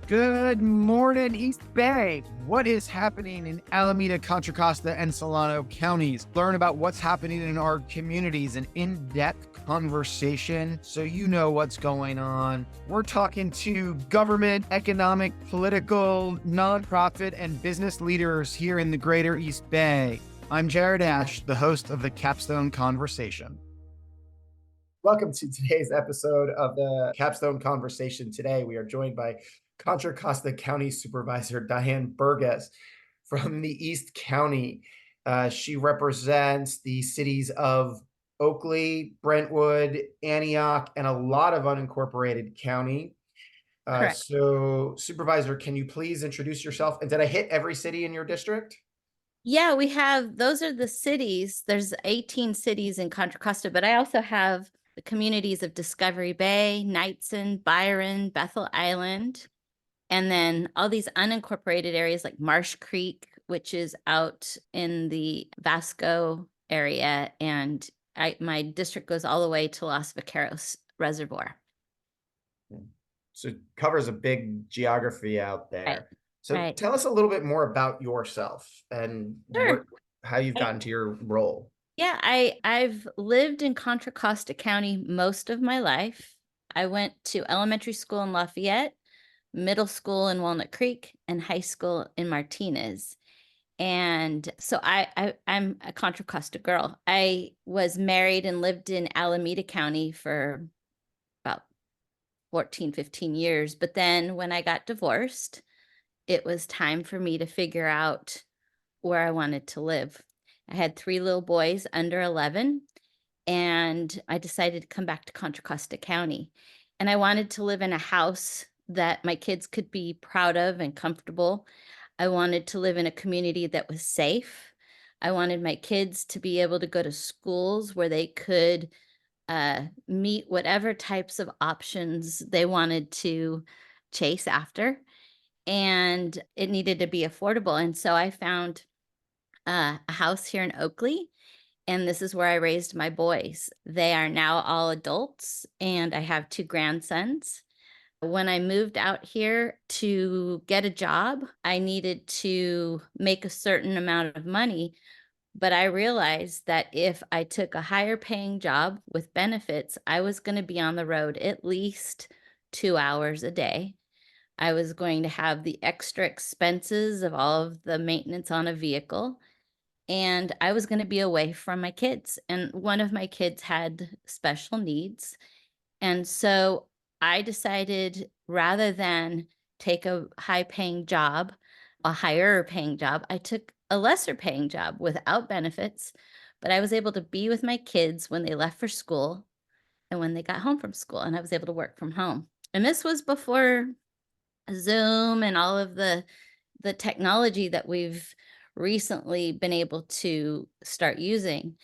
Good morning, East Bay. What is happening in Alameda, Contra Costa, and Solano counties? Learn about what's happening in our communities, an in-depth conversation so you know what's going on. We're talking to government, economic, political, nonprofit, and business leaders here in the greater East Bay. I'm Jared Asch, the host of the Capstone Conversation. Welcome to today's episode of the Capstone Conversation. Today, we are joined by Contra Costa County Supervisor Diane Burgis from the East County. She represents the cities of Oakley, Brentwood, Antioch, and a lot of unincorporated county. So, Supervisor, can you please introduce yourself? And did I hit every city in your district? Yeah, we have, those are the cities. There's 18 cities in Contra Costa, but I also have the communities of Discovery Bay, Knightson, Byron, Bethel Island, and then all these unincorporated areas like Marsh Creek, which is out in the Vasco area. And my district goes all the way to Los Vaqueros Reservoir. So it covers a big geography out there. Right. So tell us a little bit more about yourself and how you've gotten to your role. Yeah, I've lived in Contra Costa County most of my life. I went to elementary school in Lafayette, middle school in Walnut Creek, and high school in Martinez. And so I'm a Contra Costa girl. I was married and lived in Alameda County for about 14, 15 years. But then when I got divorced, it was time for me to figure out where I wanted to live. I had 3 little boys under 11, and I decided to come back to Contra Costa County. And I wanted to live in a house that my kids could be proud of and comfortable. I wanted to live in a community that was safe. I wanted my kids to be able to go to schools where they could meet whatever types of options they wanted to chase after. And it needed to be affordable. And so I found a house here in Oakley, and this is where I raised my boys. They are now all adults, and I have 2 grandsons. When I moved out here to get a job, I needed to make a certain amount of money, but I realized that if I took a higher paying job with benefits, I was going to be on the road at least 2 hours a day. I was going to have the extra expenses of all of the maintenance on a vehicle, and I was going to be away from my kids. And one of my kids had special needs. And so I decided, rather than take a high paying job, a higher paying job, I took a lesser paying job without benefits, but I was able to be with my kids when they left for school and when they got home from school, and I was able to work from home. And this was before Zoom and all of the technology that we've recently been able to start using.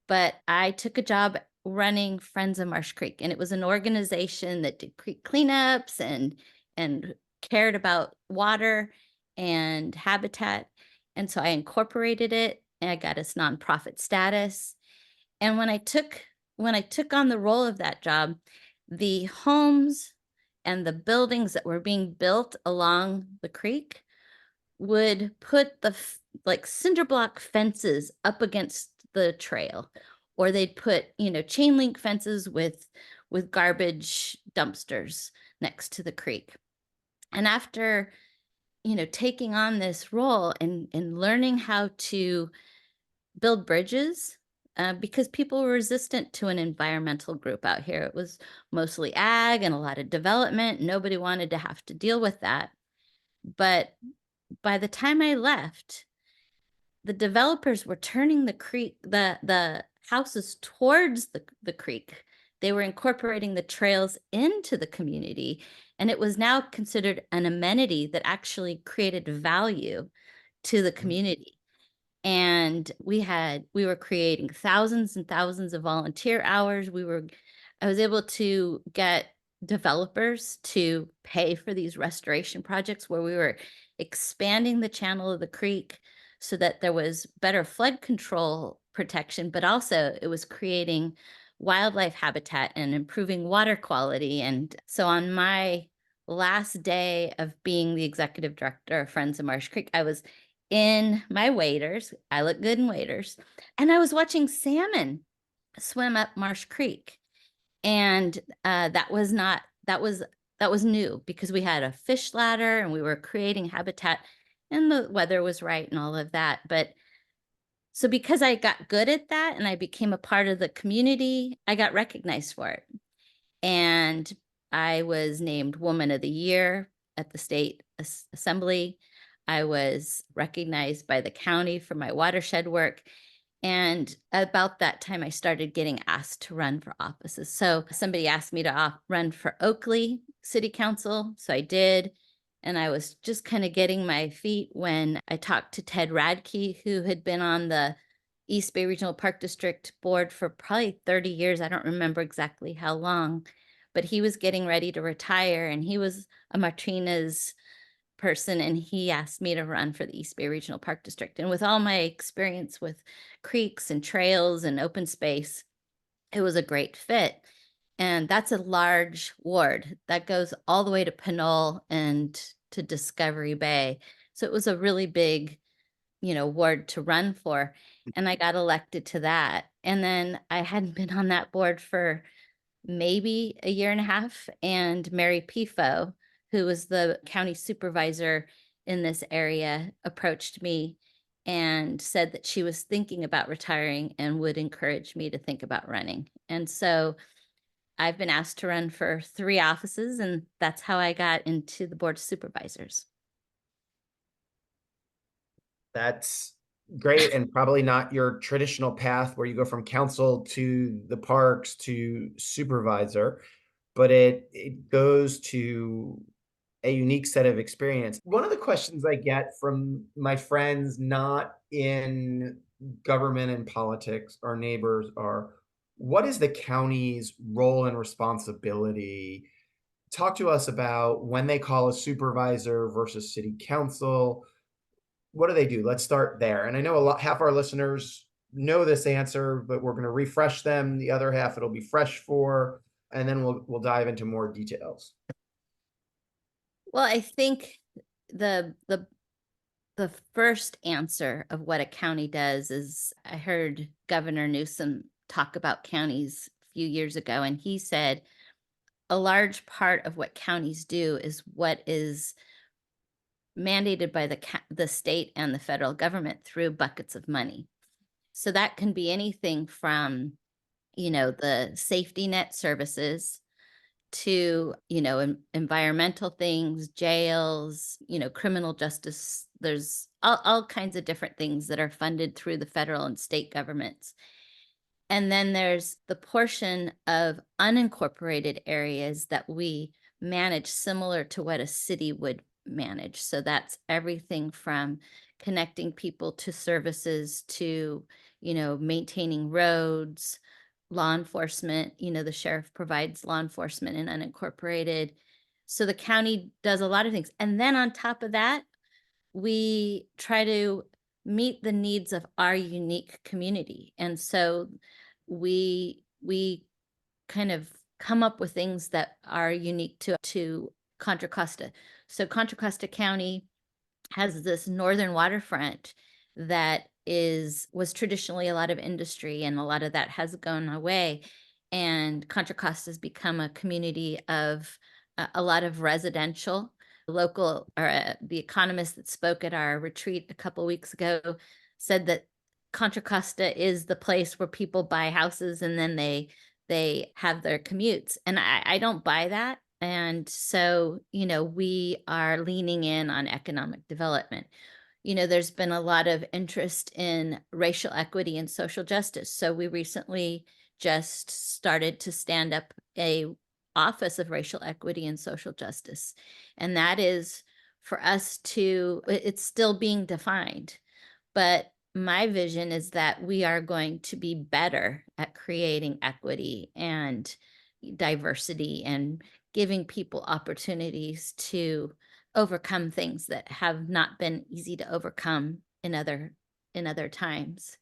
But I took a job running Friends of Marsh Creek, and it was an organization that did creek cleanups and cared about water and habitat. And so I incorporated it, and I got its nonprofit status. And when I took on the role of that job, the homes and the buildings that were being built along the creek would put the like cinder block fences up against the trail, or they'd put, chain link fences with garbage dumpsters next to the creek. And after, taking on this role and learning how to build bridges, because people were resistant to an environmental group out here. It was mostly ag and a lot of development. Nobody wanted to have to deal with that. But by the time I left, the developers were turning the creek, the houses towards the creek. They were incorporating the trails into the community, and it was now considered an amenity that actually created value to the community. And we were creating thousands and thousands of volunteer hours. I was able to get developers to pay for these restoration projects where we were expanding the channel of the creek so that there was better flood control protection, but also it was creating wildlife habitat and improving water quality. And so on my last day of being the executive director of Friends of Marsh Creek, I was in my waders. I look good in waders. And I was watching salmon swim up Marsh Creek. And that was new because we had a fish ladder and we were creating habitat and the weather was right and all of that. But so because I got good at that and I became a part of the community, I got recognized for it. And I was named Woman of the Year at the state assembly. I was recognized by the county for my watershed work. And about that time, I started getting asked to run for offices. So somebody asked me to run for Oakley City Council. So I did. And I was just kind of getting my feet when I talked to Ted Radke, who had been on the East Bay Regional Park District board for probably 30 years. I don't remember exactly how long, but he was getting ready to retire and he was a Martinez person and he asked me to run for the East Bay Regional Park District. And with all my experience with creeks and trails and open space, it was a great fit. And that's a large ward that goes all the way to Pinole and to Discovery Bay. So it was a really big, ward to run for. And I got elected to that. And then I hadn't been on that board for maybe a year and a half. And Mary Pifo, who was the county supervisor in this area, approached me and said that she was thinking about retiring and would encourage me to think about running. And so I've been asked to run for 3 offices, and that's how I got into the board of supervisors. That's great, and probably not your traditional path where you go from council to the parks to supervisor, but it goes to a unique set of experience. One of the questions I get from my friends not in government and politics, our neighbors, are what is the county's role and responsibility? Talk to us about when they call a supervisor versus city council. What do they do? Let's start there. And I know half our listeners know this answer, but we're going to refresh them. The other half it'll be fresh for, and then we'll dive into more details. Well, I think the first answer of what a county does is I heard Governor Newsom talk about counties a few years ago, and he said a large part of what counties do is what is mandated by the state and the federal government through buckets of money. So that can be anything from, the safety net services to, environmental things, jails, criminal justice. There's all kinds of different things that are funded through the federal and state governments. And then there's the portion of unincorporated areas that we manage similar to what a city would manage. So that's everything from connecting people to services to, maintaining roads, law enforcement. The sheriff provides law enforcement in unincorporated. So the county does a lot of things. And then on top of that, we try to meet the needs of our unique community. And so we kind of come up with things that are unique to Contra Costa. So Contra Costa County has this northern waterfront that was traditionally a lot of industry, and a lot of that has gone away. And Contra Costa has become a community of a lot of residential. Local, or the economist that spoke at our retreat a couple weeks ago said that Contra Costa is the place where people buy houses and then they have their commutes. And I don't buy that. And so, we are leaning in on economic development. There's been a lot of interest in racial equity and social justice. So we recently just started to stand up a Office of Racial Equity and Social Justice. And that is for us it's still being defined, but my vision is that we are going to be better at creating equity and diversity and giving people opportunities to overcome things that have not been easy to overcome in other times.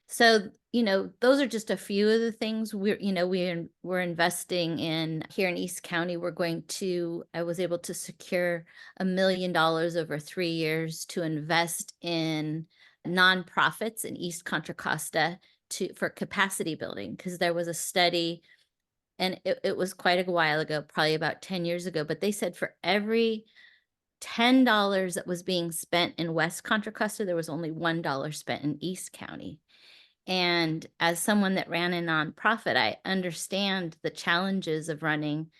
So, those are just a few of the things we're investing in here in East County. I was able to secure $1 million over 3 years to invest in nonprofits in East Contra Costa for capacity building, because there was a study, and it was quite a while ago, probably about 10 years ago, but they said for every $10 that was being spent in West Contra Costa, there was only $1 spent in East County. And as someone that ran a nonprofit, I understand the challenges of running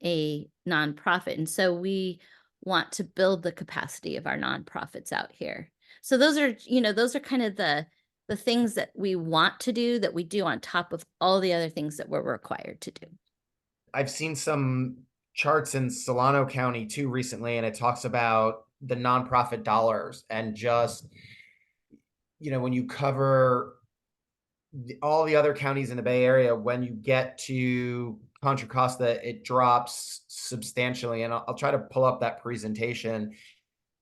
a nonprofit. And so we want to build the capacity of our nonprofits out here. So those are kind of the things that we want to do, that we do on top of all the other things that we're required to do. I've seen some charts in Solano County too recently, and it talks about the nonprofit dollars and just, when you cover all the other counties in the Bay Area, when you get to Contra Costa, it drops substantially. And I'll try to pull up that presentation.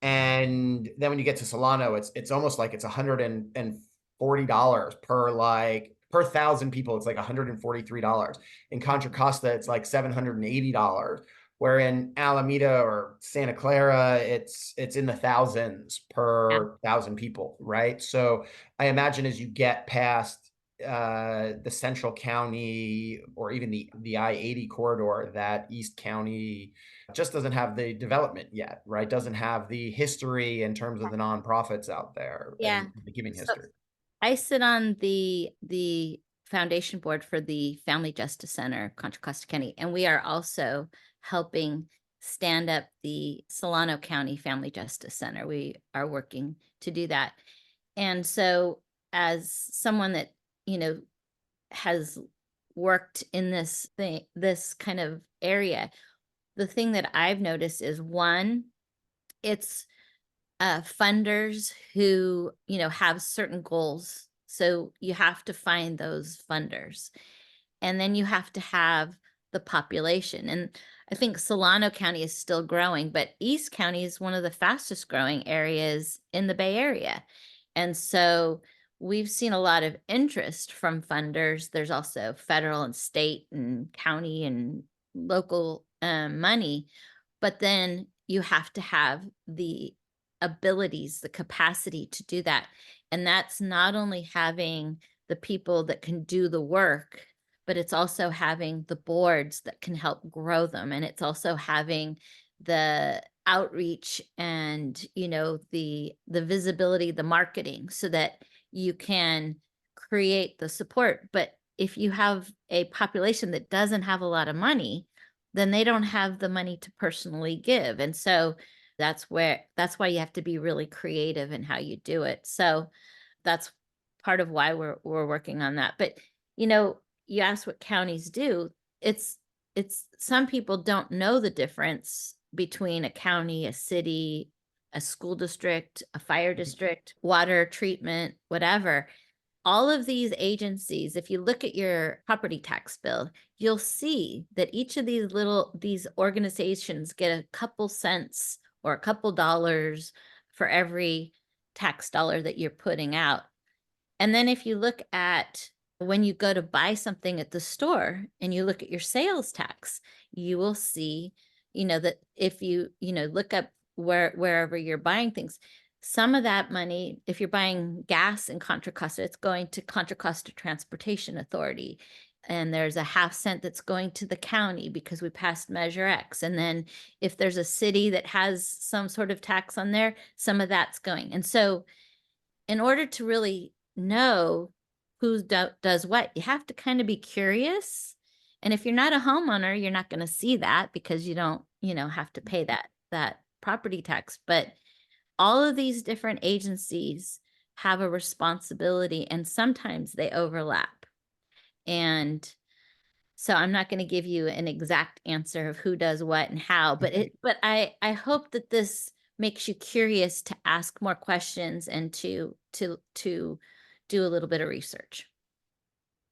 And then when you get to Solano, it's almost like it's $140 per thousand people. It's like $143. In Contra Costa, it's like $780. Where in Alameda or Santa Clara, it's in the thousands Yeah. per thousand people, right? So I imagine as you get past the Central County or even the I-80 corridor, that East County just doesn't have the development yet, right? Doesn't have the history in terms of the nonprofits out there Yeah. and the giving So history. I sit on the foundation board for the Family Justice Center, Contra Costa County, and we are also helping stand up the Solano County Family Justice Center. We are working to do that. And so, as someone that, has worked in this kind of area, the thing that I've noticed is, one, it's funders who, have certain goals. So you have to find those funders. And then you have to have the population. And I think Solano County is still growing, but East County is one of the fastest growing areas in the Bay Area. And so we've seen a lot of interest from funders. There's also federal and state and county and local money, but then you have to have the abilities, the capacity to do that. And that's not only having the people that can do the work, but it's also having the boards that can help grow them. And it's also having the outreach and, the visibility, the marketing, so that you can create the support. But if you have a population that doesn't have a lot of money, then they don't have the money to personally give. And so that's why you have to be really creative in how you do it. So that's part of why we're working on that. But you asked what counties do. It's some people don't know the difference between a county, a city, a school district, a fire district, water treatment, whatever. All of these agencies, if you look at your property tax bill, you'll see that each of these organizations get a couple cents or a couple dollars for every tax dollar that you're putting out. And then if you look at when you go to buy something at the store and you look at your sales tax, you will see, that if you, look up wherever you're buying things, some of that money, if you're buying gas in Contra Costa, it's going to Contra Costa Transportation Authority. And there's a half cent that's going to the county because we passed Measure X. And then if there's a city that has some sort of tax on there, some of that's going. And so in order to really know who does what, you have to kind of be curious. And if you're not a homeowner, you're not going to see that because you don't, have to pay that property tax. But all of these different agencies have a responsibility, and sometimes they overlap. And so I'm not going to give you an exact answer of who does what and how, but I hope that this makes you curious to ask more questions and to do a little bit of research.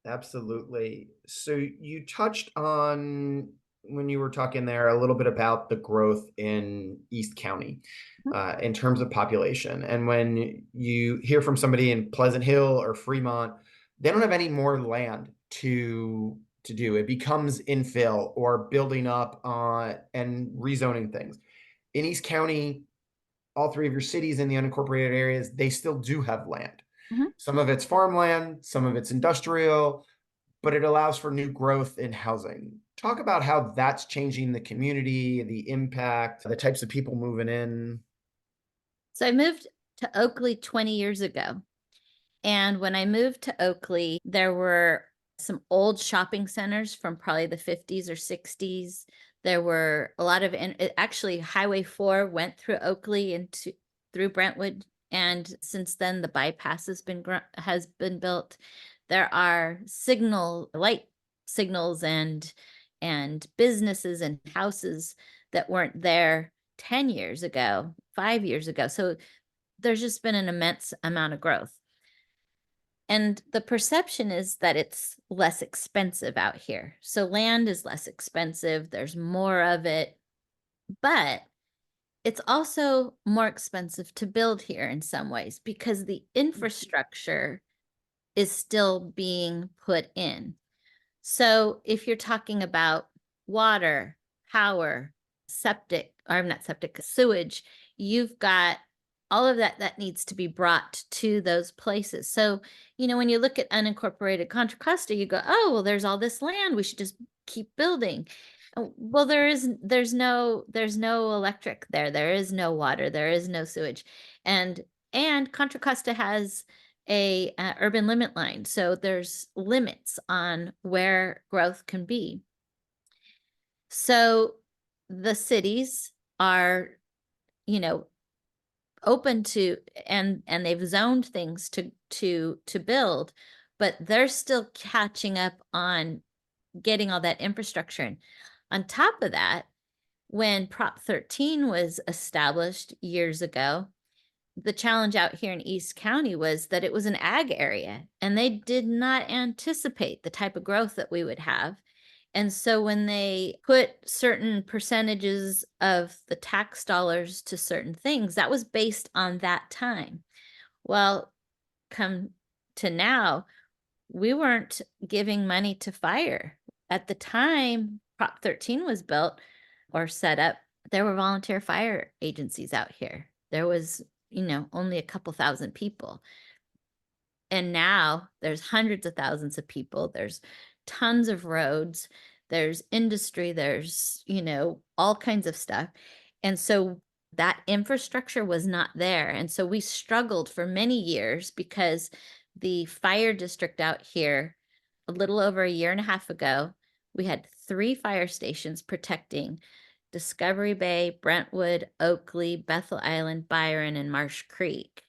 Absolutely. So you touched on when you were talking there a little bit about the growth in East County in terms of population. And when you hear from somebody in Pleasant Hill or Fremont, they don't have any more land to do. It becomes infill or building up and rezoning things. In East County, all three of your cities in the unincorporated areas, they still do have land. Mhm. Some of it's farmland, some of it's industrial, but it allows for new growth in housing. Talk about how that's changing the community, the impact, the types of people moving in. So I moved to Oakley 20 years ago. And when I moved to Oakley, there were some old shopping centers from probably the 50s or 60s. There were a lot of, actually, Highway 4 went through Oakley into through Brentwood. And since then, the bypass has been built. There are light signals and businesses and houses that weren't there 10 years ago, 5 years ago. So there's just been an immense amount of growth. And the perception is that it's less expensive out here. So land is less expensive, there's more of it, but it's also more expensive to build here in some ways because the infrastructure is still being put in. So if you're talking about water, power, septic, or not septic, sewage, you've got all of that needs to be brought to those places. So, when you look at unincorporated Contra Costa, you go, oh, well, there's all this land. We should just keep building. Well, there's no electric there. There is no water. There is no sewage. And Contra Costa has a urban limit line. So there's limits on where growth can be. So the cities are, open to, and they've zoned things to build, but they're still catching up on getting all that infrastructure in. On top of that, when Prop 13 was established years ago, the challenge out here in East County was that it was an ag area and they did not anticipate the type of growth that we would have. And so when they put certain percentages of the tax dollars to certain things, that was based on that time. Well, come to now, we weren't giving money to fire. At the time Prop 13 was built or set up, there were volunteer fire agencies out here. There was, only a couple thousand people. And now there's hundreds of thousands of people. There's tons of roads. There's industry. There's, all kinds of stuff. And so that infrastructure was not there. And so we struggled for many years because the fire district out here, a little over a year and a half ago, we had 3 fire stations protecting Discovery Bay, Brentwood, Oakley, Bethel Island, Byron, and Marsh Creek.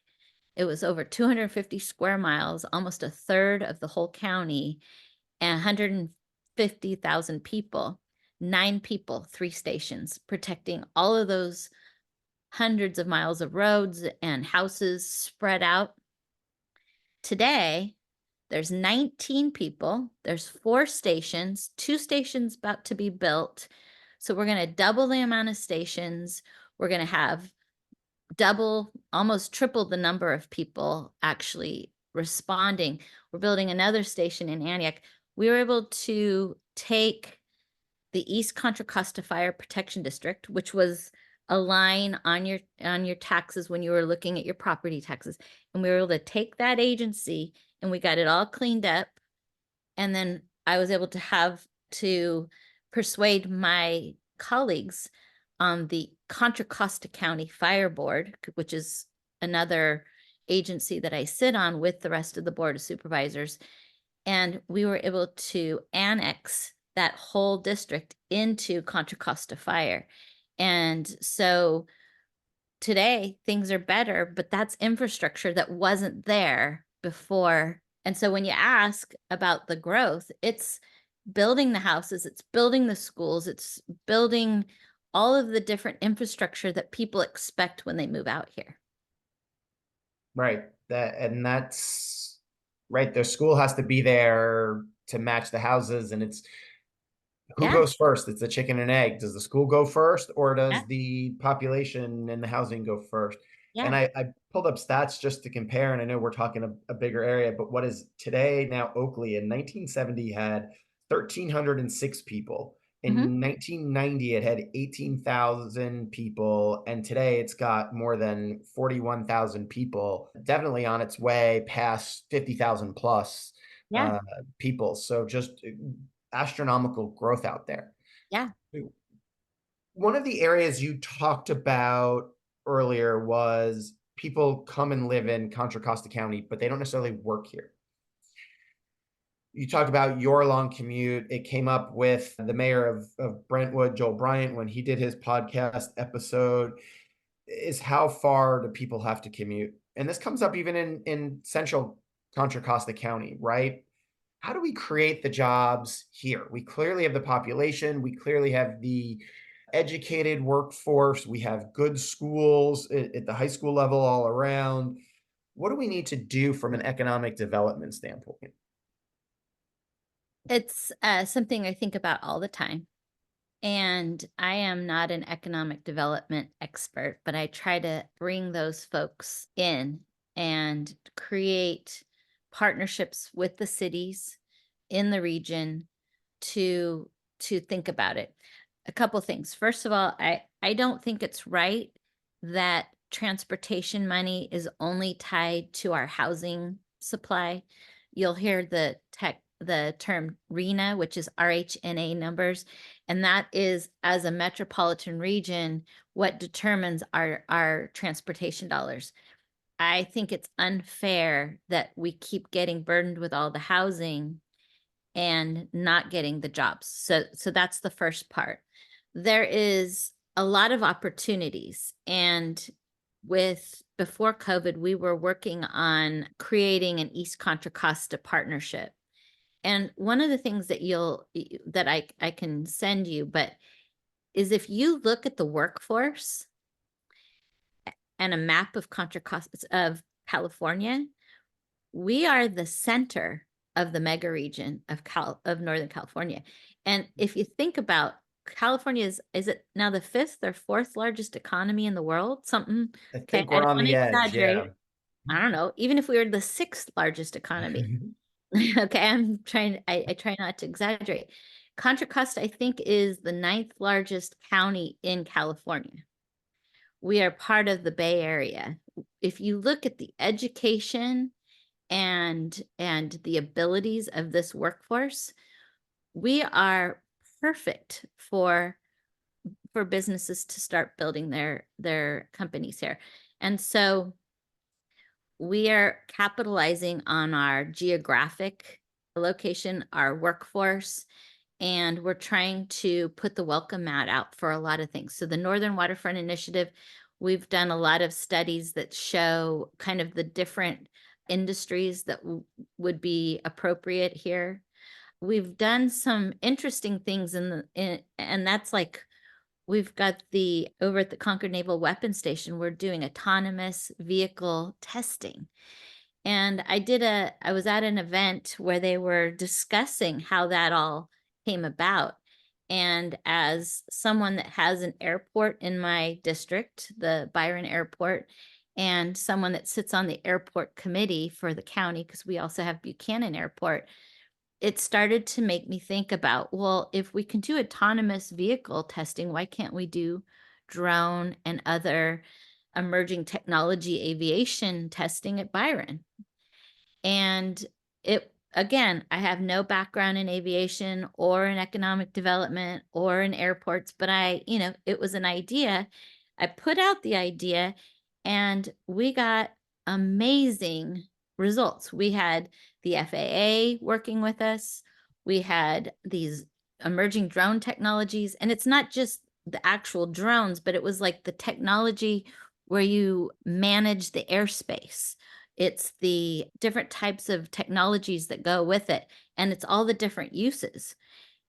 It was over 250 square miles, almost a third of the whole county, and 150,000 people. 9 people, 3 stations, protecting all of those hundreds of miles of roads and houses spread out. Today, there's 19 people, there's 4 stations, 2 stations about to be built. So we're going to double the amount of stations. We're going to have double, almost triple the number of people actually responding. We're building another station in Antioch. We were able to take the East Contra Costa Fire Protection District, which was a line on your taxes when you were looking at your property taxes, and we were able to take that agency and we got it all cleaned up. And then I was able to persuade my colleagues on the Contra Costa County Fire Board, which is another agency that I sit on with the rest of the Board of Supervisors. And we were able to annex that whole district into Contra Costa Fire. And so today things are better, but that's infrastructure that wasn't there before. And so when you ask about the growth, it's building the houses, it's building the schools, it's building all of the different infrastructure that people expect when they move out here. Right. That's right. The school has to be there to match the houses, and it's Who Yeah. goes first? It's the chicken and egg. Does the school go first, or Yeah. does the population and the housing go first? And Yeah. I pulled up stats just to compare, and I know we're talking a bigger area, but what is today now Oakley in 1970 had 1,306 people. Hmm. In 1990, it had 18,000 people, and today it's got more than 41,000 people, definitely on its way past 50,000 plus Yeah. uh, people. So just astronomical growth out there. Yeah. One of the areas you talked about earlier was people come and live in Contra Costa County, but they don't necessarily work here. You talked about your long commute. It came up with the mayor of Brentwood, Joel Bryant, when he did his podcast episode, is how far do people have to commute? And this comes up even in central Contra Costa County, right? How do we create the jobs here? We clearly have the population. We clearly have the educated workforce. We have good schools at the high school level all around. What do we need to do from an economic development standpoint? It's something I think about all the time. And I am not an economic development expert, but I try to bring those folks in and create partnerships with the cities in the region to think about it. A couple things. First of all, I don't think it's right that transportation money is only tied to our housing supply. You'll hear the term RHNA, which is RHNA numbers, and that is, as a metropolitan region, what determines our transportation dollars. I think it's unfair that we keep getting burdened with all the housing and not getting the jobs. So that's the first part. There is a lot of opportunities, and before COVID, we were working on creating an East Contra Costa partnership. And one of the things that I can send you, but is if you look at the workforce and a map of Contra Costa of California, we are the center of the mega region of Northern California. And if you think about California, is it now the fifth or fourth largest economy in the world? Something. I Okay, think I we're don't on want to the edge. Yeah. exaggerate. I don't know. Even if we were the sixth largest economy. Okay, I try not to exaggerate. Contra Costa, I think, is the ninth largest county in California. We are part of the Bay Area. If you look at the education and the abilities of this workforce, we are perfect for businesses to start building their companies here. And so we are capitalizing on our geographic location, our workforce, and we're trying to put the welcome mat out for a lot of things. So the Northern Waterfront Initiative, we've done a lot of studies that show kind of the different industries that would be appropriate here. We've done some interesting things and that's like we've got over at the Concord Naval Weapons Station, we're doing autonomous vehicle testing. And I was at an event where they were discussing how that all came about. And as someone that has an airport in my district, the Byron Airport, and someone that sits on the airport committee for the county, because we also have Buchanan Airport, it started to make me think about, well, if we can do autonomous vehicle testing, why can't we do drone and other emerging technology aviation testing at Byron? And again, I have no background in aviation or in economic development or in airports, but it was an idea. I put out the idea and we got amazing results. We had the FAA working with us. We had these emerging drone technologies, and it's not just the actual drones, but it was like the technology where you manage the airspace. It's the different types of technologies that go with it, and it's all the different uses.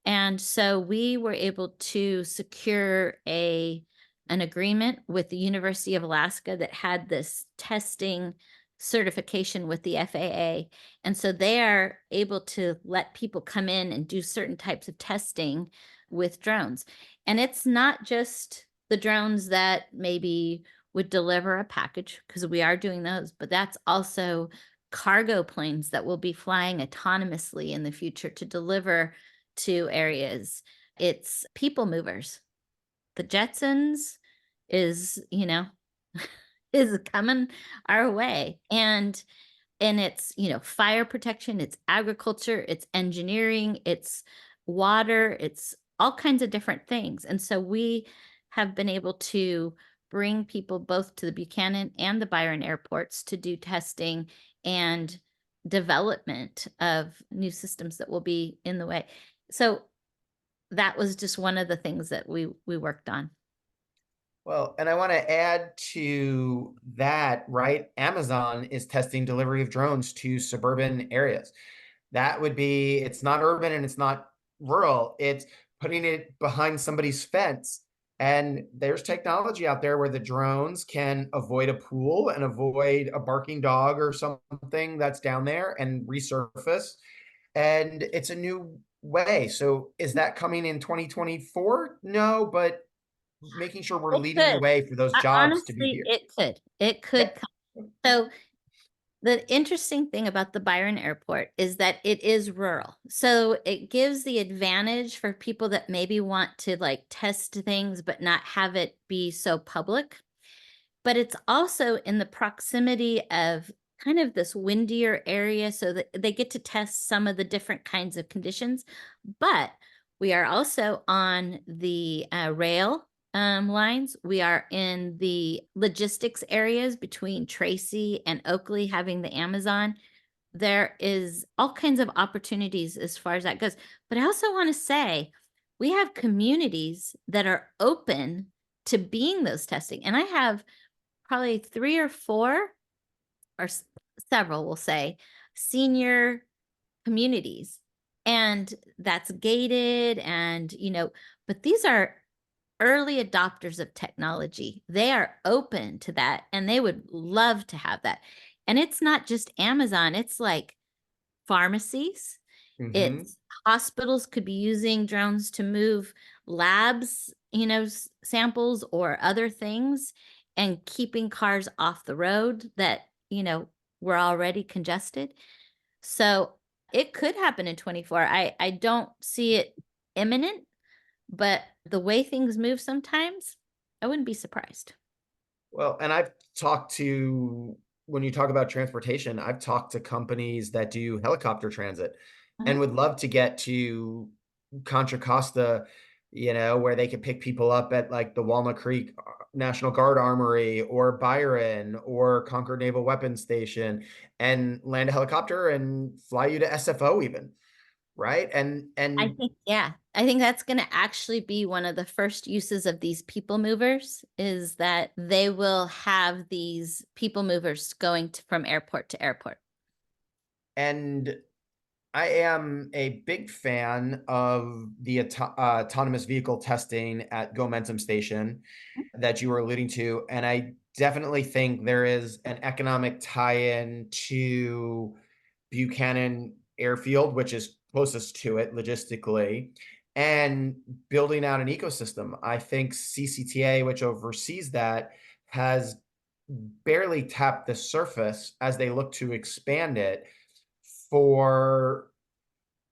And so we were able to secure an agreement with the University of Alaska that had this testing certification with the FAA. And so they are able to let people come in and do certain types of testing with drones. And it's not just the drones that maybe would deliver a package, because we are doing those, but that's also cargo planes that will be flying autonomously in the future to deliver to areas. It's people movers. The Jetsons is, is coming our way. And it's, fire protection, it's agriculture, it's engineering, it's water, it's all kinds of different things. And so we have been able to bring people both to the Buchanan and the Byron airports to do testing and development of new systems that will be in the way. So that was just one of the things that we worked on. Well, and I want to add to that, right? Amazon is testing delivery of drones to suburban areas. That would be, it's not urban and it's not rural. It's putting it behind somebody's fence. And there's technology out there where the drones can avoid a pool and avoid a barking dog or something that's down there and resurface. And it's a new way. So is that coming in 2024? No, but making sure we're It leading the could. way for those jobs to be Honestly, here. it could. It could Yep. come. So the interesting thing about the Byron Airport is that it is rural. So it gives the advantage for people that maybe want to like test things but not have it be so public. But it's also in the proximity of kind of this windier area so that they get to test some of the different kinds of conditions. But we are also on the rail lines. We are in the logistics areas between Tracy and Oakley, having the Amazon. There is all kinds of opportunities as far as that goes. But I also want to say we have communities that are open to being those testing. And I have probably 3 or 4 or several, we'll say, senior communities. And that's gated and, but these are early adopters of technology. They are open to that and they would love to have that. And it's not just Amazon, it's like pharmacies. Mm-hmm. It's hospitals could be using drones to move labs, samples or other things and keeping cars off the road that, were already congested. So it could happen in 24. I don't see it imminent, but the way things move sometimes, I wouldn't be surprised. Well, and I've talked to, when you talk about transportation, I've talked to companies that do helicopter transit and Mhm. would love to get to Contra Costa, where they could pick people up at like the Walnut Creek National Guard Armory or Byron or Concord Naval Weapons Station and land a helicopter and fly you to SFO even, right? And I think that's going to actually be one of the first uses of these people movers is that they will have these people movers going from airport to airport. and I am a big fan of the autonomous vehicle testing at Gomentum Station that you were alluding to. And I definitely think there is an economic tie-in to Buchanan Airfield, which is closest to it logistically, and building out an ecosystem. I think CCTA, which oversees that, has barely tapped the surface as they look to expand it for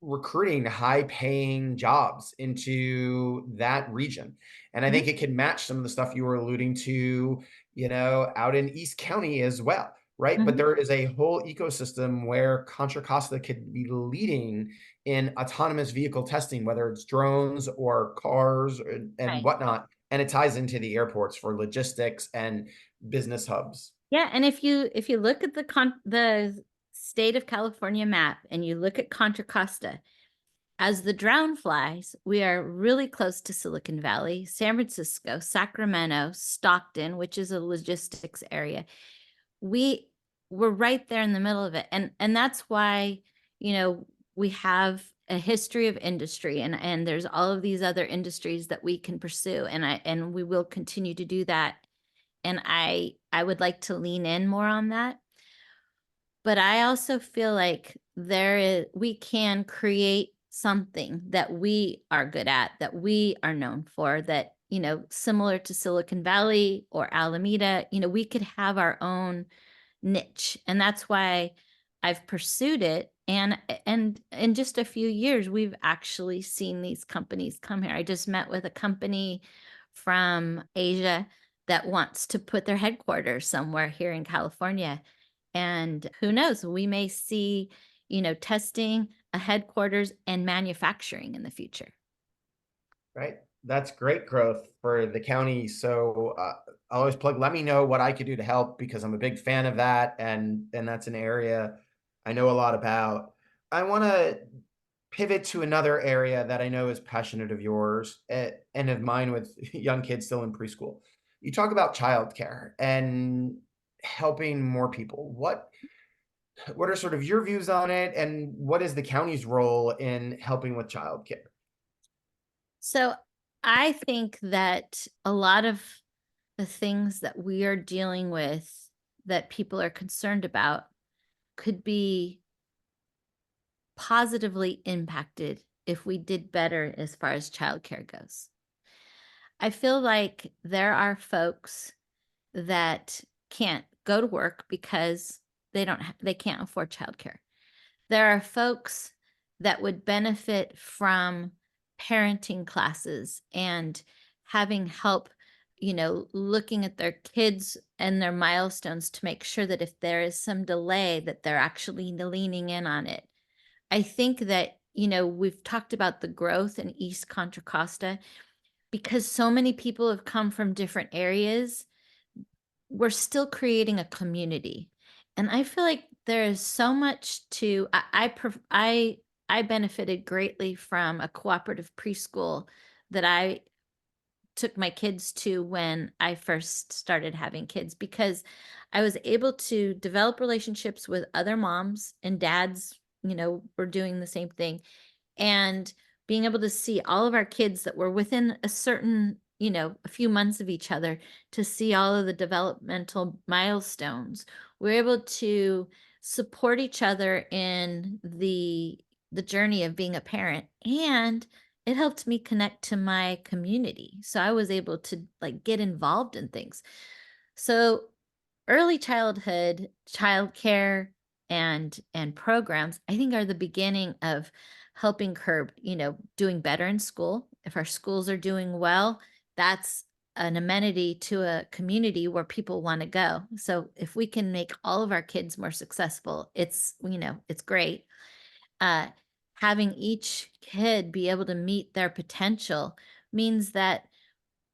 recruiting high paying jobs into that region. And I think it can match some of the stuff you were alluding to, out in East County as well, right? But Mhm. there is a whole ecosystem where Contra Costa could be leading in autonomous vehicle testing, whether it's drones or cars and Right. whatnot. And it ties into the airports for logistics and business hubs. Yeah, and if you look at the state of California map and you look at Contra Costa, as the drone flies, we are really close to Silicon Valley, San Francisco, Sacramento, Stockton, which is a logistics area. We're right there in the middle of it. And that's why, we have a history of industry and there's all of these other industries that we can pursue. And we will continue to do that. And I would like to lean in more on that. But I also feel like we can create something that we are good at, that we are known for, that, similar to Silicon Valley or Alameda, we could have our own niche. And that's why I've pursued it. And in just a few years, we've actually seen these companies come here. I just met with a company from Asia that wants to put their headquarters somewhere here in California. And who knows, we may see, testing, a headquarters, and manufacturing in the future. Right. That's great growth for the county. So I'll always plug, let me know what I could do to help, because I'm a big fan of that. And that's an area I know a lot about. I want to pivot to another area that I know is passionate of yours, and of mine, with young kids still in preschool. You talk about childcare and helping more people. What are sort of your views on it, and what is the county's role in helping with childcare? So I think that a lot of the things that we are dealing with that people are concerned about could be positively impacted if we did better as far as childcare goes. I feel like there are folks that can't go to work because they can't afford childcare. There are folks that would benefit from parenting classes and having help, looking at their kids and their milestones to make sure that if there is some delay, that they're actually leaning in on it. I think that, we've talked about the growth in East Contra Costa because so many people have come from different areas. We're still creating a community. And I feel like there is so much to I benefited greatly from a cooperative preschool that I took my kids to when I first started having kids, because I was able to develop relationships with other moms and dads, were doing the same thing, and being able to see all of our kids that were within a certain, a few months of each other, to see all of the developmental milestones. We're able to support each other in the journey of being a parent, and it helped me connect to my community. So I was able to get involved in things. So early childhood, childcare, and programs, I think, are the beginning of helping curb, doing better in school. If our schools are doing well, that's an amenity to a community where people want to go. So if we can make all of our kids more successful, it's great. uh, Having each kid be able to meet their potential means that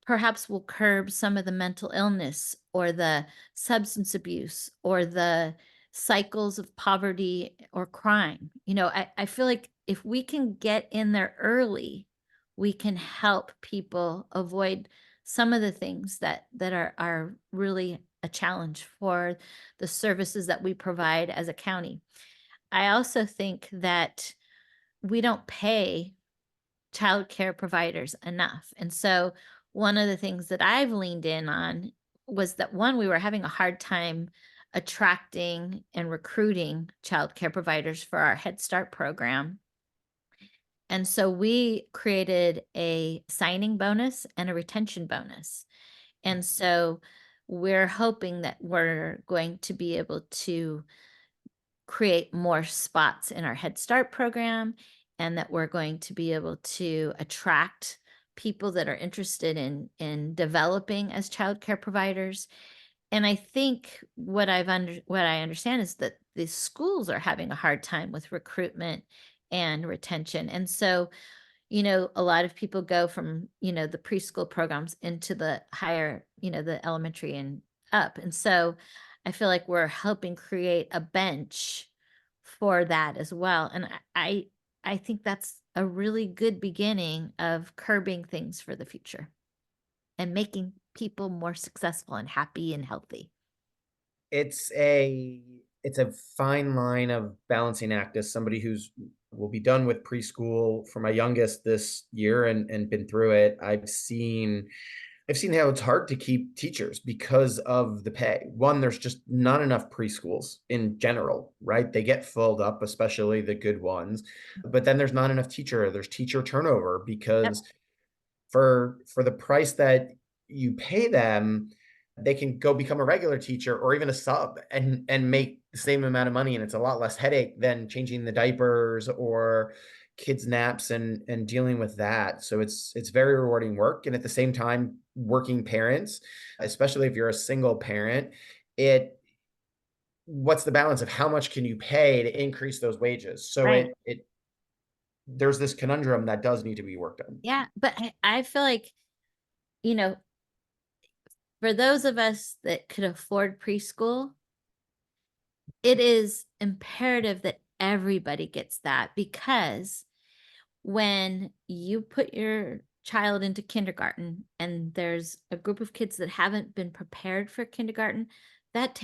perhaps we'll curb some of the mental illness or the substance abuse or the cycles of poverty or crime. I feel like if we can get in there early, we can help people avoid some of the things that are really a challenge for the services that we provide as a county. I also think that we don't pay child care providers enough. And so one of the things that I've leaned in on was that, one, we were having a hard time attracting and recruiting child care providers for our Head Start program. And so we created a signing bonus and a retention bonus. And so we're hoping that we're going to be able to create more spots in our Head Start program, and that we're going to be able to attract people that are interested in developing as childcare providers. And I think what I understand is that the schools are having a hard time with recruitment and retention. And so, a lot of people go from, the preschool programs into the higher, the elementary and up. And so I feel like we're helping create a bench for that as well. And I think that's a really good beginning of curbing things for the future and making people more successful and happy and healthy. It's a fine line of balancing act, as somebody who's will be done with preschool for my youngest this year, and been through it. I've seen I've seen how it's hard to keep teachers because of the pay. One, there's just not enough preschools in general, right? They get filled up, especially the good ones. But then there's not enough there's teacher turnover Yep. because for the price that you pay them, they can go become a regular teacher or even a sub and make the same amount of money, and it's a lot less headache than changing the diapers or kids naps and dealing with that. So it's very rewarding work, and at the same time, working parents, especially if you're a single parent, it what's the balance of how much can you pay to increase those wages? So Right. it there's this conundrum that does need to be worked on. Yeah. But I feel like, you know, for those of us that could afford preschool, it is imperative that everybody gets that, because when you put your child into kindergarten and there's a group of kids that haven't been prepared for kindergarten, that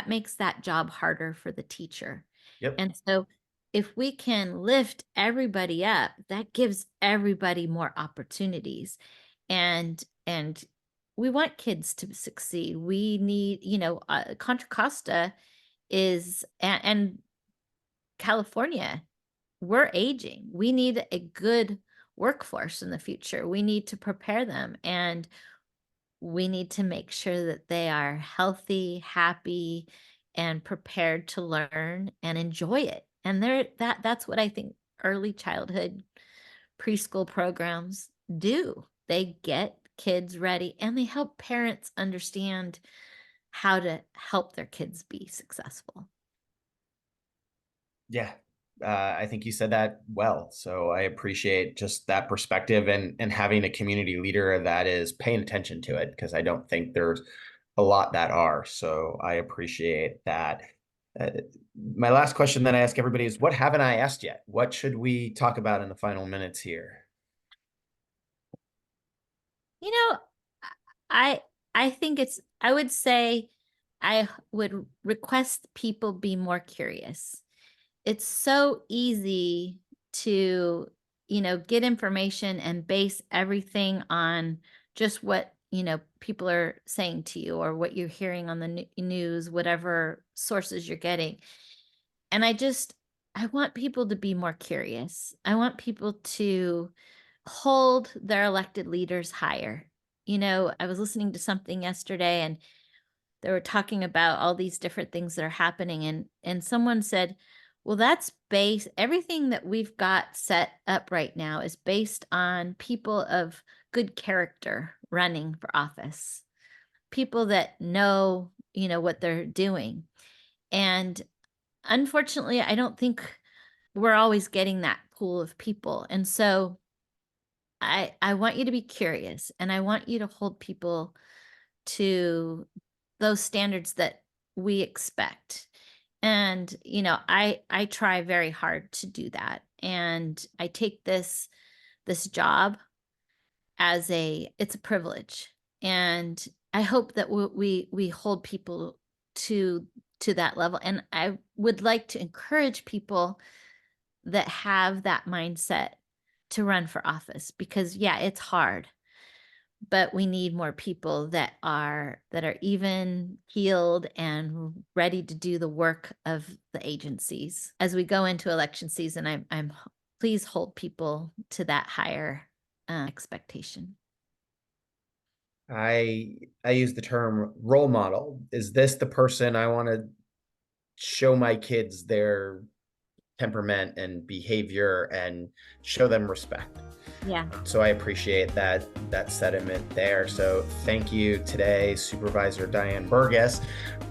makes that job harder for the teacher. Yep. And so if we can lift everybody up, that gives everybody more opportunities. And we want kids to succeed. We need, Contra Costa and California, we're aging. We need a good workforce in the future. We need to prepare them, and we need to make sure that they are healthy, happy, and prepared to learn and enjoy it. And that's what I think early childhood preschool programs do. They get kids ready and they help parents understand how to help their kids be successful. Yeah. I think you said that well. So I appreciate just that perspective and having a community leader that is paying attention to it, because I don't think there's a lot that are. So I appreciate that. Uh, my last question that I ask everybody is, what haven't I asked yet? What should we talk about in the final minutes here? You know, I I think I would say I would request people be more curious. It's so easy to, get information and base everything on just what, people are saying to you or what you're hearing on the news, whatever sources you're getting. And I want people to be more curious. I want people to hold their elected leaders higher. I was listening to something yesterday and they were talking about all these different things that are happening, and someone said, well, that's based everything that we've got set up right now is based on people of good character running for office, people that know, what they're doing. And unfortunately, I don't think we're always getting that pool of people. And so I want you to be curious, and I want you to hold people to those standards that we expect. And I try very hard to do that. And I take this job as it's a privilege. And I hope that we hold people to that level. And I would like to encourage people that have that mindset to run for office, because yeah, it's hard, but we need more people that are even keeled and ready to do the work of the agencies. As we go into election season, I'm please hold people to that higher expectation. I use the term role model. Is this the person I want to show my kids their temperament and behavior and show them respect? Yeah. So I appreciate that sentiment there. So thank you today, Supervisor Diane Burgis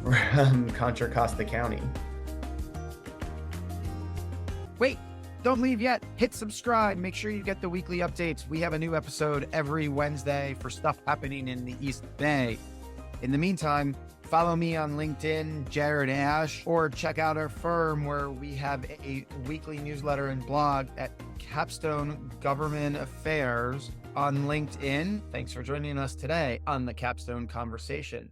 from Contra Costa County. Wait, don't leave yet. Hit subscribe. Make sure you get the weekly updates. We have a new episode every Wednesday for stuff happening in the East Bay. In the meantime, follow me on LinkedIn, Jared Asch, or check out our firm where we have a weekly newsletter and blog at Capstone Government Affairs on LinkedIn. Thanks for joining us today on the Capstone Conversation.